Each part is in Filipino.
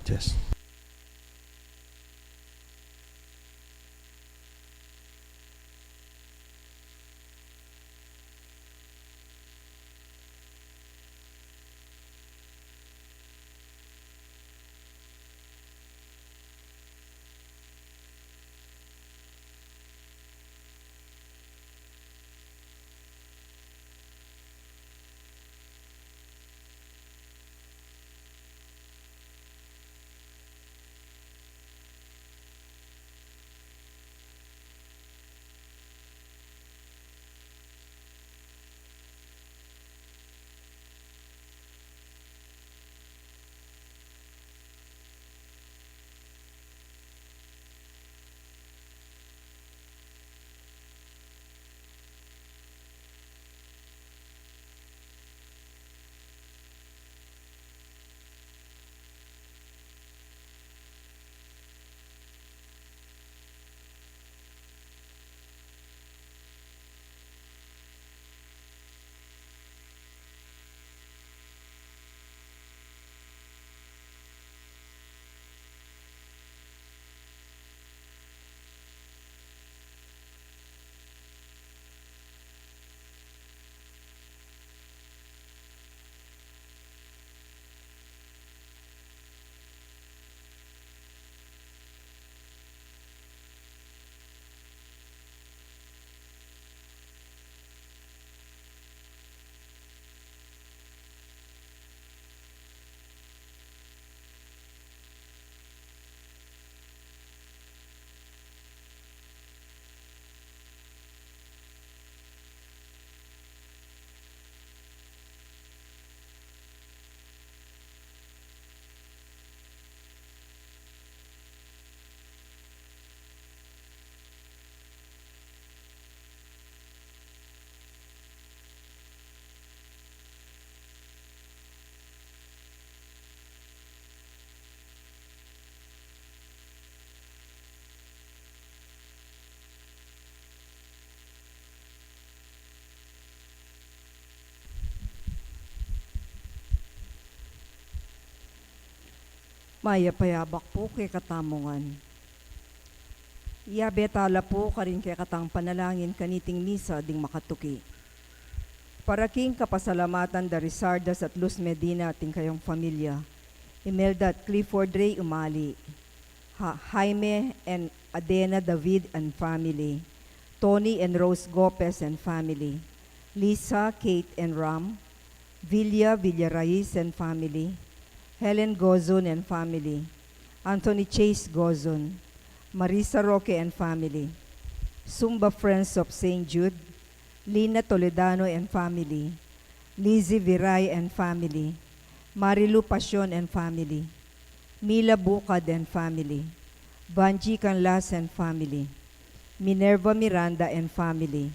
Yes. Maya payabak po kay katamongan. Betala po karin kay katang panalangin kaniting misa ding makatuki. Paraking kapasalamatan da Rizardas at Luz Medina ating kayong pamilya. Imelda at Clifford Ray Umali. Jaime and Adena David and family. Tony and Rose Gopez and family. Lisa, Kate and Ram. Villa Villaraiz and family. Helen Gozon and family, Anthony Chase Gozon, Marisa Roque and family, Sumba Friends of St. Jude, Lina Toledano and family, Lizzie Viray and family, Marilu Pasion and family, Mila Bukad and family, Banji Canlas and family, Minerva Miranda and family,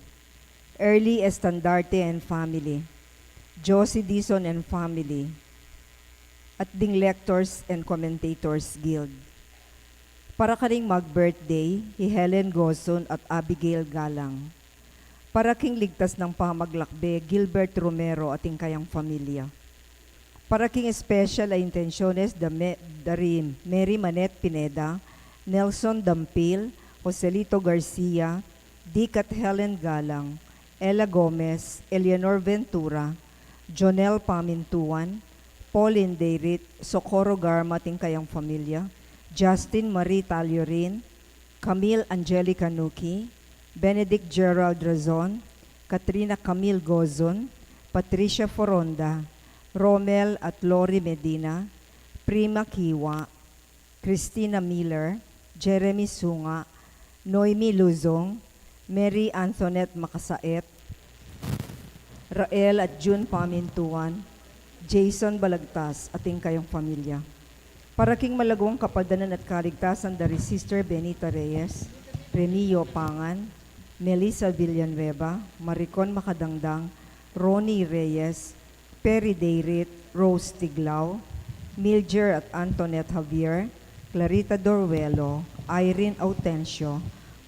Early Estandarte and family, Josie Dison and family, at ding Lectors and Commentators Guild. Para karing mag-birthday, Helen Gozon at Abigail Galang. Para king ligtas ng pamaglakbe, Gilbert Romero ating kayang pamilya. Para king special ay intensyones darim Mary Manet Pineda, Nelson Dampil, Joselito Garcia, Dick at Helen Galang, Ella Gomez, Eleanor Ventura, Jonel Pamintuan, Pauline Deirit, Socorro Garma ating kayang pamilya, Justin Marie Taliorin, Camille Angelica Nuki, Benedict Gerald Razon, Katrina Camille Gozon, Patricia Foronda, Romel at Lori Medina, Prima Kiwa, Christina Miller, Jeremy Sunga, Noemi Luzong, Mary Antoinette Makasaet, Rael at June Pamintuan, Jason Balagtas, ating kayong pamilya. Para king malagong kapadanan at kaligtasan dari Sister Benita Reyes, Remio Pangan, Melissa Villanueva, Maricon Makadangdang, Ronnie Reyes, Perry Deirit, Rose Tiglao, Milger at Antoinette Javier, Clarita Dorwelo, Irene Autencio,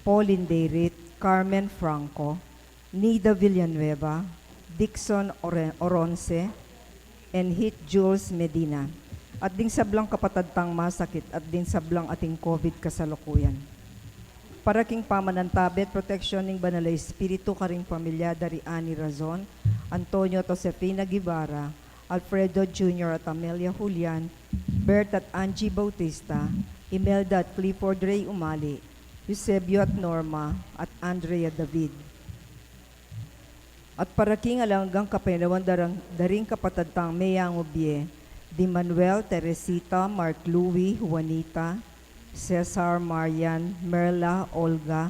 Pauline Deirit, Carmen Franco, Nida Villanueva, Dixon Oronce, and Hit Jules Medina. at din sablang kapatadtang masakit at din sablang ating COVID kasalukuyan. Para king pamanantabet, proteksyon ng Banalay Espiritu karing pamilya dari Ani Razon, Antonio Josefina Guevara, Alfredo Jr. at Amelia Julian, Bert at Angie Bautista, Imelda at Clifford Ray Umali, Eusebio at Norma, at Andrea David. At para king alanggang kapinawan daring kapatadtang Mayang Ubie, Di Manuel, Teresita, Mark Louie, Juanita, Cesar, Marian, Merla, Olga,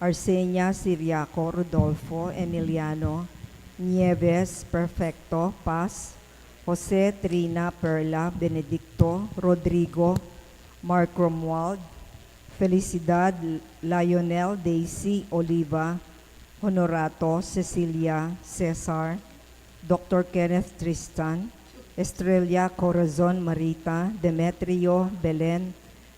Arsenia, Siriaco, Rodolfo, Emiliano, Nieves, Perfecto, Paz, Jose, Trina, Perla, Benedicto, Rodrigo, Mark Romuald, Felicidad, Lionel, Daisy, Oliva, Honorato, Cecilia, Cesar, Dr. Kenneth Tristan, Estrella Corazon Marita, Demetrio, Belen,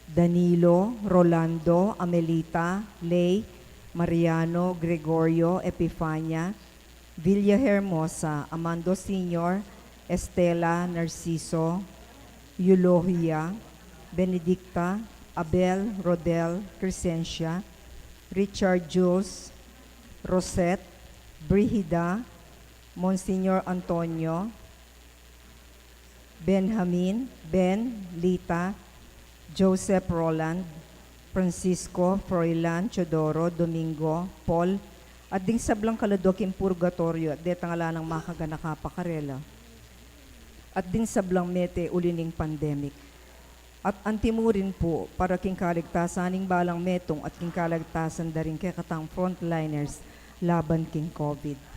Danilo, Rolando, Amelita, Lay, Mariano, Gregorio, Epifania, Villa Hermosa, Amando Sr., Estela, Narciso, Eulogia, Benedicta, Abel, Rodel, Crescencia, Richard Jules, Rosette, Brigida, Monsignor Antonio, Benjamin, Ben, Lita, Joseph Roland, Francisco, Froilan, Chodoro, Domingo, Paul, at ding sablang kaladok in purgatorio at detangala ng makaganakapakarela. At din sablang mete ulining pandemic. At antimurin po para king kaligtasaning balang metong at king kaligtasan daring kekatang frontliners laban king COVID.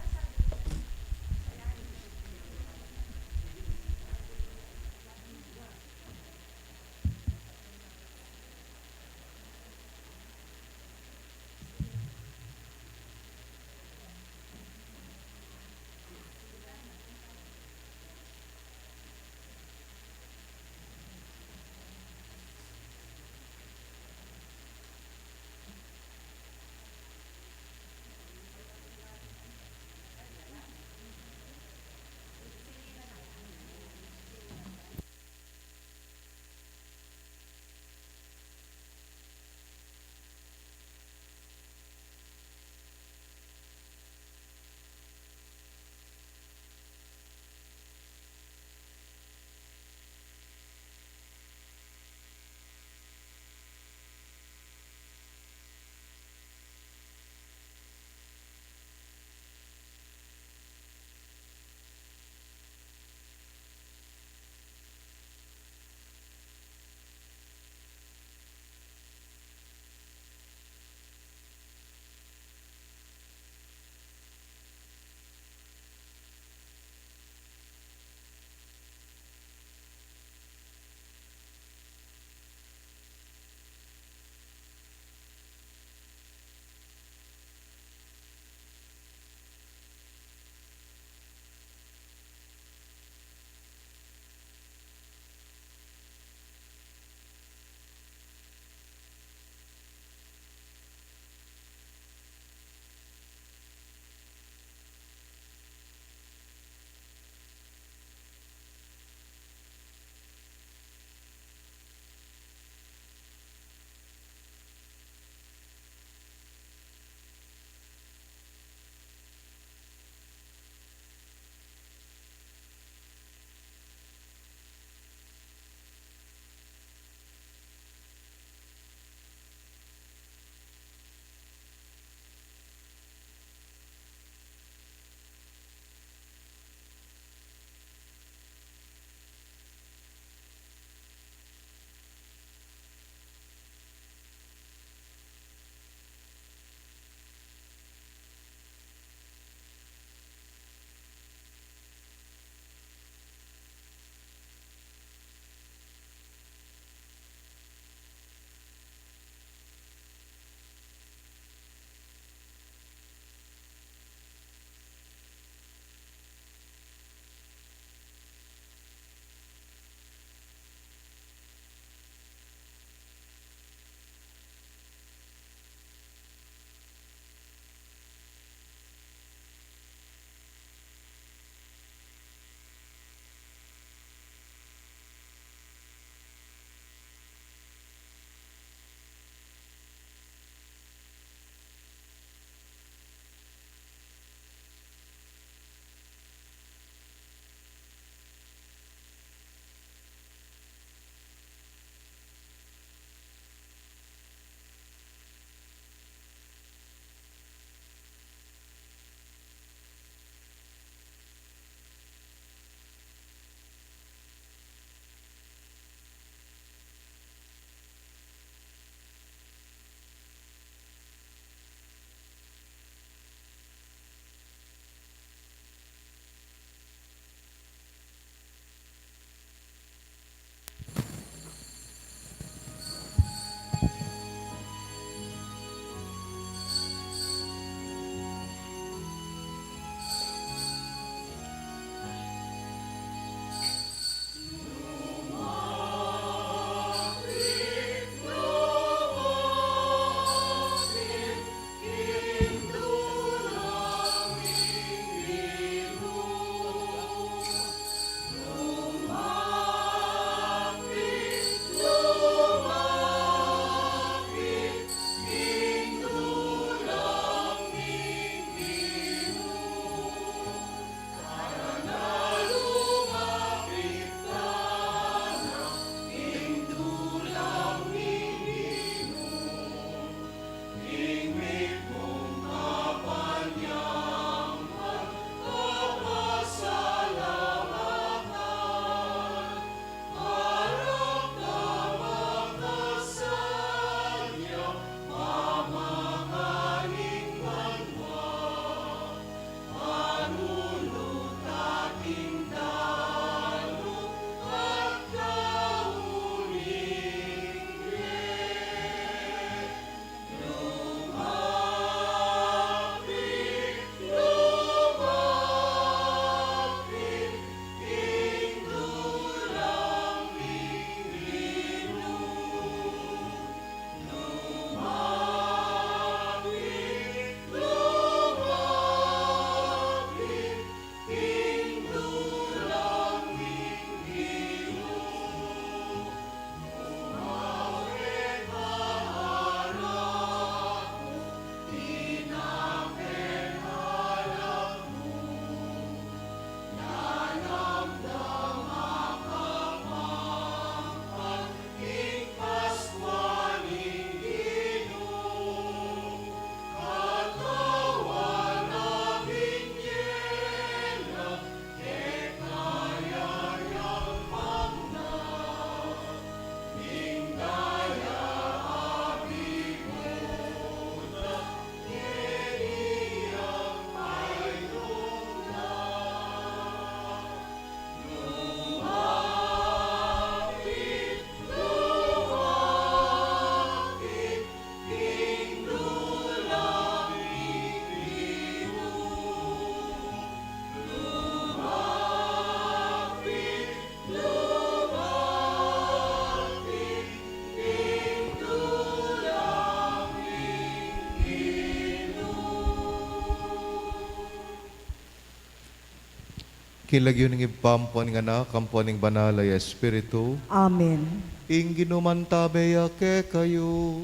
Kilagyo ng ipampon nga na, kamponing banal ay Espiritu, Amen. ing ginumantabeya ke kayo.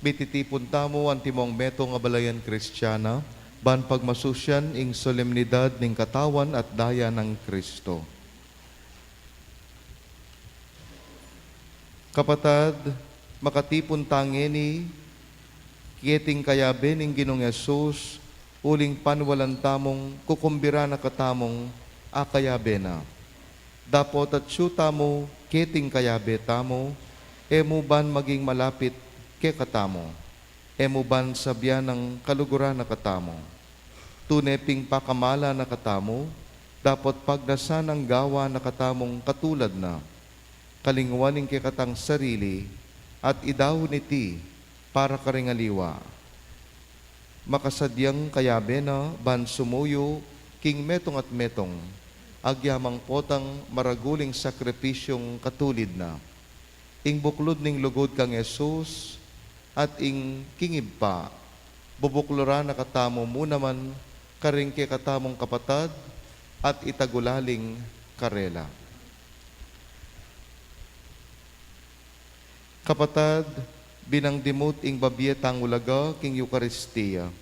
Bititipon tamo ang timong meto nga balayan Kristiyana, ban pagmasusyan ing solemnidad ning katawan at daya ng Kristo. Kapatad, makatipon tangeni, kiyeting kayabe ning Ginong Yesus, uling panwalan tamong kukumbira na katamong akayabe na. Dapot at tamo, kiyeting kayabe tamo, emuban maging malapit ke katamo, emuban sabyan ng kaluguran na katamo. Tuneping pakamala na katamo, dapat pagdasan ang gawa na katamong katulad na, kalingwaning ke katang sarili, at idaw niti para karingaliwa. Makasadyang kayabe na ban sumuyo king metong at metong, agyamang potang maraguling sakripisyong katulid na. Ing buklod ning lugod kang Yesus, at ing kingib pa, bubukluran na katamo mo naman, karing ke katamong kapatad, at itagulaling karela. Kapatad, binangdimot ing babiyetang ulaga king Eucharistia,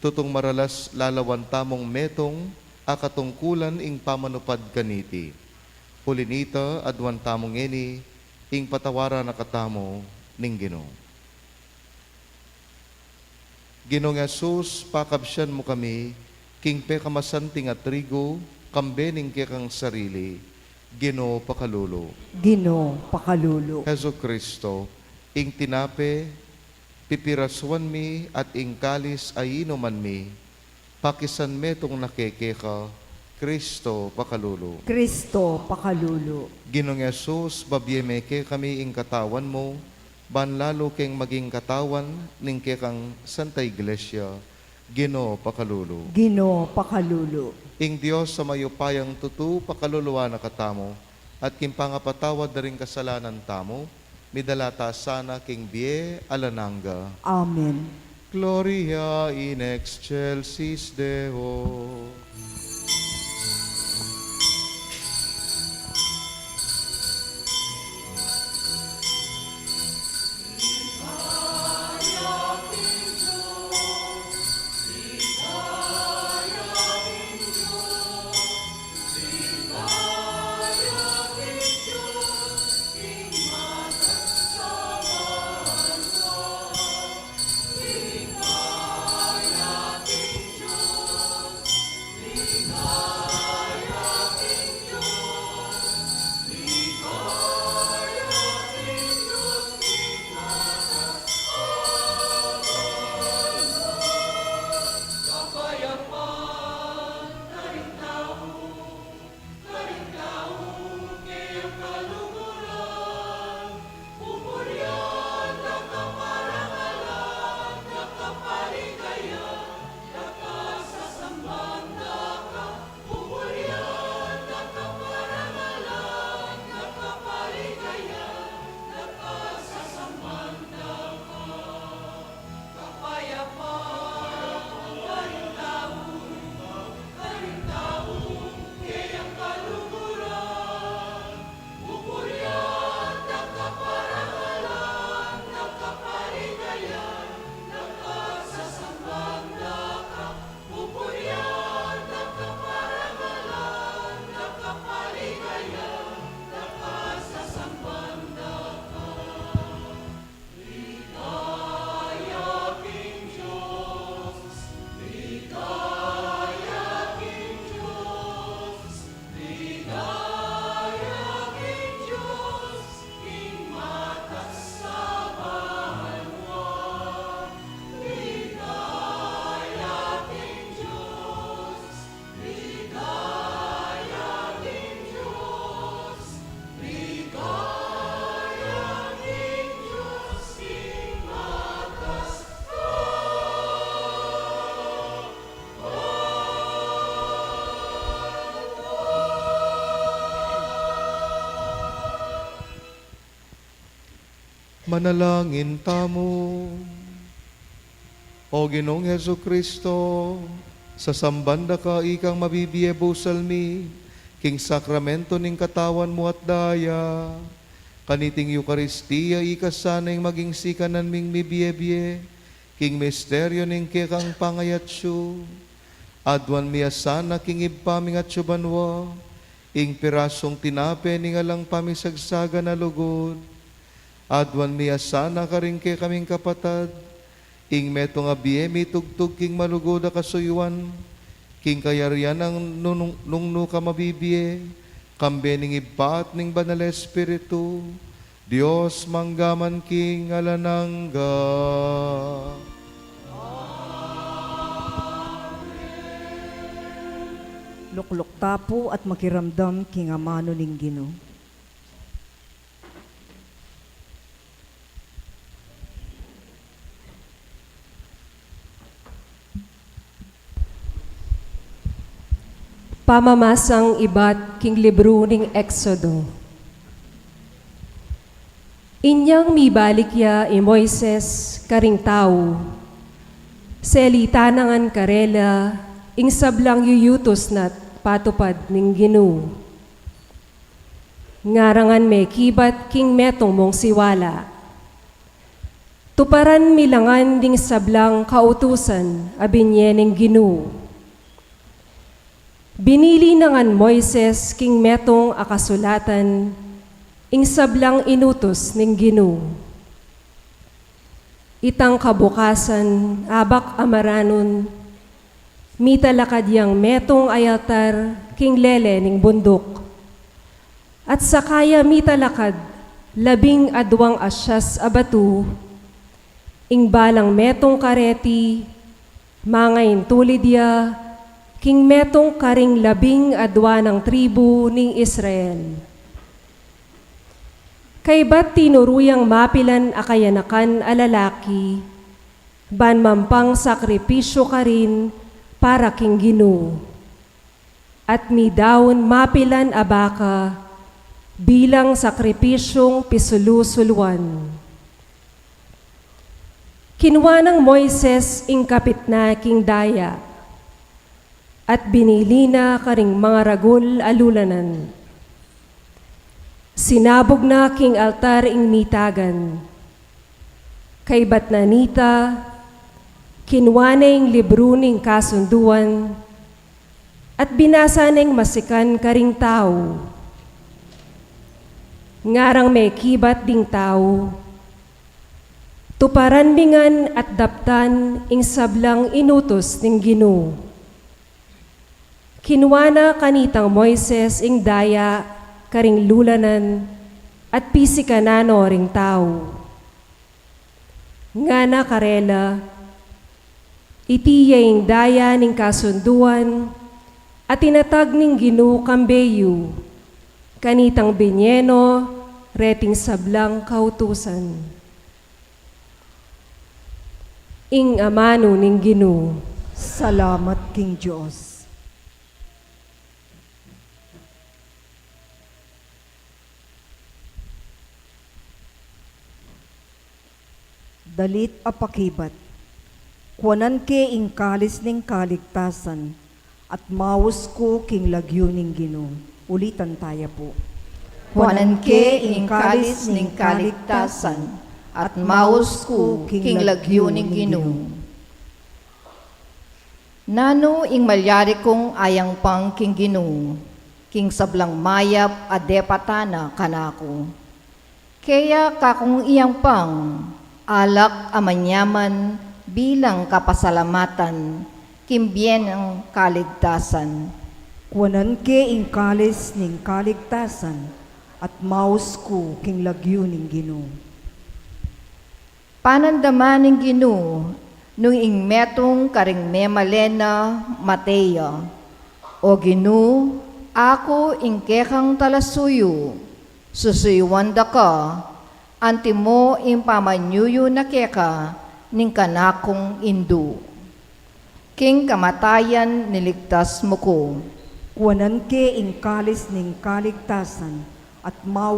tutong maralas lalawan tamong metong akatungkulan ing pamanupad kaniti. Pulinita adwan tamong eni ing patawara na katamo ning Ginoo. Ginong Yesus, pakabsyan mo kami, king pe kamasanting at trigo, kambening ke kang sarili, Ginoo pakalulo. Ginoo pakalulo. Heso Kristo, ing tinape, pipiraswan mi at ing kalis ay inuman mi, pakisan metong nakekeka, Kristo pakalulo. Kristo pakalulo. Ginong Yesus, babyemeke kami ing katawan mo, banlalo keng maging katawan ning kekang Santa Iglesia, Ginoo pakalulo. Ginoo pakalulo. Ing Dios sa mayupayang tutu pakaluluwa na katamo, at kimpangapatawad na rin kasalanan tamo, midalata sana king bie alananga. Amen. Gloria in excelsis Deo. Manalangin tamo. O Ginoong Heso Kristo, sa sambanda ka ikang mabibiye busalmi, king sakramento ning katawan mo at daya, kaniting Eukaristiya ikasanay maging sikanan ming mibiye-biye, king misteryo ning kekang pangayatsyo, adwan miyasana king ibpaming at banwa, ing pirasong tinape ning alang pamisagsaga na lugod, adwan miyasana ka rin ke kaming kapatad, ing meto nga biye mitugtog king malugoda kasuyuan, king kayarian ang nungnu ka mabibiye, kambe ning ibat ning banal Espiritu, Dios manggaman king alanangga. Luklok tapo at makiramdam king amano ning Ginoo. Pamamasang ibat king libro ning Exodo. Inyang mibalikya i Moises karing tao, selita nangan karela, ing sablang yuyutos nat patupad ning Ginoo. Ngarangan me kibat king metong mong siwala. Tuparan milangan ding sablang kautusan abinye ning Ginoo. Binili nangan Moises king metong akasulatan, ing sablang inutos ning Ginoo. Itang kabukasan, abak amaranon, mitalakad yang metong ayaltar king lele ning bundok. At sakaya mitalakad, 12 asyas abatu, ing balang metong kareti, mangain tulidya, king metong karing 12 ng tribu ning Israel. Kay ba't tinuruyang mapilan akayanakan alalaki, ban mampang sakripisyo ka rin para king Ginoo. At midawon mapilan abaka bilang sakripisyong pisulusulwan. Kinwa ng Moises ing kapit na king daya, at binili na karing mga ragul alulanan. Sinabog na king altar ing mitagan. Kay ba't nanita, kinwa na ing libro ning kasunduan, at binasa ning masikan karing tao. Ngarang may kibat ding tao, tuparan bingan at daptan ing sablang inutos ning Ginoo. Kinwana kanitang Moises ing daya karing lulanan at pisikanano ring tao. Nga na karela, itiya ing daya ning kasunduan at tinatag ning Ginoo kambeyo, kanitang binyeno, reting sablang kautusan. Ing amano ning Ginoo. Salamat king Diyos. Dalit apakibat, kuanan ke ing kalis ning kaligtasan, at maus ko king lagyo ning Ginoo. Ulitan tayo po. Kuanan ke ing kalis ning kaligtasan, at maus ko king lagyo ning Ginoo. Nano ing malyari kong ayang pang king Ginoo, king sablang mayap adepatana kanako. Kaya kakong iyang pang, alak amanyaman bilang kapasalamatan, kimbyen ang kaligtasan. Kuanan ke ing kalis ning kaligtasan, at maus ko king lagyo ning Ginoo. Panandaman ning Ginoo, nung ing metong karing memalena Mateya. O Ginoo, ako ing kekang talasuyo, susuyuanda ka, anti mo ing pamanyuyo na keka, ning kanakong indu. King kamatayan niligtas mo ko. Kuanan ke ing kalis ning kaligtasan, at maus